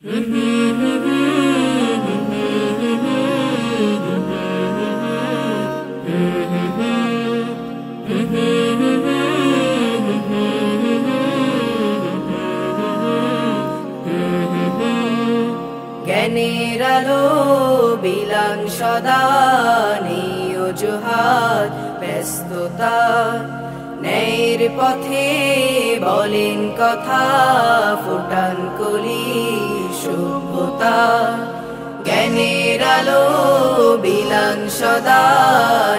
জ্ঞানের আলো বিলান সদা নেই অজুহাত ব্যস্ততা ন্যায়ের পথে বলেন কথা ফুটান কলি সভ্যতা জ্ঞানের আলো বিলান সদা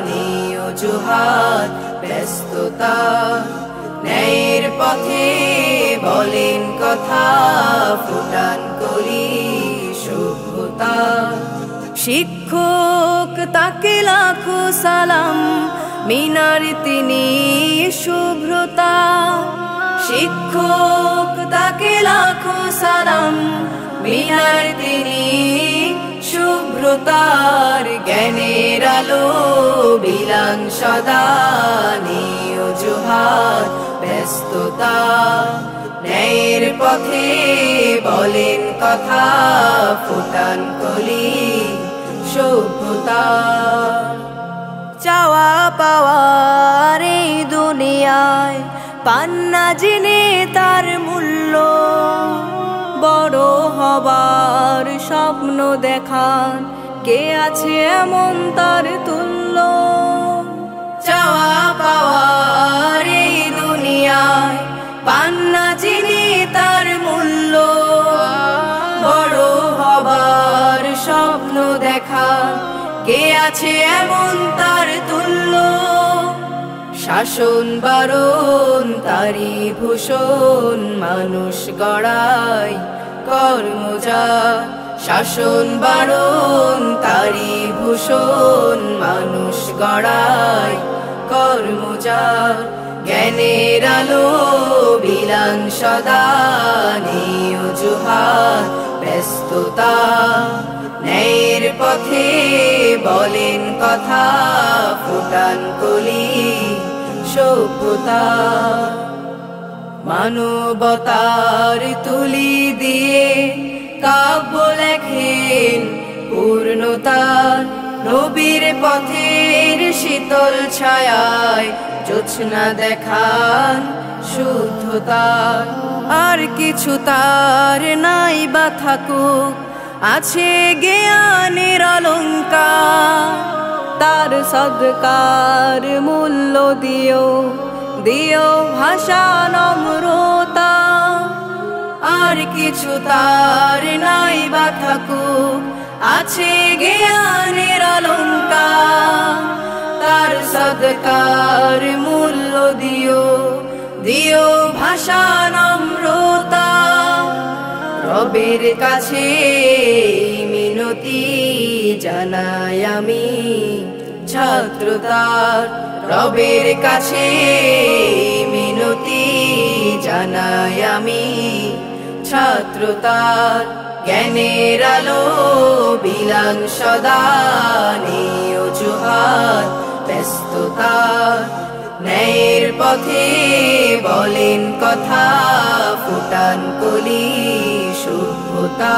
নেই অজুহাত ব্যস্ততা ন্যায়ের পথে বলেন কথা ফুটান কলি সভ্যতা শিক্ষক তাকে লাখো সালাম মিনার তিনি শুভ্রতা শিক্ষক তাকে লাখো সালাম মিনার তিনি শুভ্রতার জ্ঞানের আলো বিলান সদা নেই অজুহাত ব্যস্ততা ন্যায়ের পথে বলেন কথা ফুটান কলি সভ্যতা চাওয়া পাওয়ার এই দুনিয়ায় পান্না জেনে তার মূল্য বড় হবার স্বপ্ন দেখান কে আছে এমন তার তুল্য চাওয়া পাওয়ার এই দুনিয়ায় পান্না জেনে তার মূল্য বড় হবার স্বপ্ন দেখান কে আছে এমন তার তুল্য শাসন বারণ তারি ভূষণ মানুষ গড়ায় কর্মজার শাসন বারণ তারি ভূষণ মানুষ গড়ায় কর্মজার জ্ঞানের আলো বিলান সদা নেই অজুহাত ব্যস্ততা ন্যায়ের পথে বলেন কথা ফুটান কলি সভ্যতা মানবতার তুলি দিয়ে কাব্য লেখেন পূর্ণতার নবীর পথের শীতল ছায়ায় জোছনা দেখান শুদ্ধতার আর কিছু তার নাই বা থাকুক আছে জ্ঞানের অলংকার তার সদকার মূল্য দিও দিও ভাষা নম্রতা আর কিছু তার নাই বা থাকুক আছে জ্ঞানের অলংকার তার সদকার মূল্য দিও দিও ভাষা নম্রতা রবের কাছে মিনতি জানাই আমি ছাত্রতার রবের কাছে মিনতি জানাই আমি ছাত্রতার জ্ঞানের আলো বিলান সদা নেই অজুহাত ব্যস্ততা ন্যায়ের পথে বলেন কথা ফুটান কলি সভ্যতা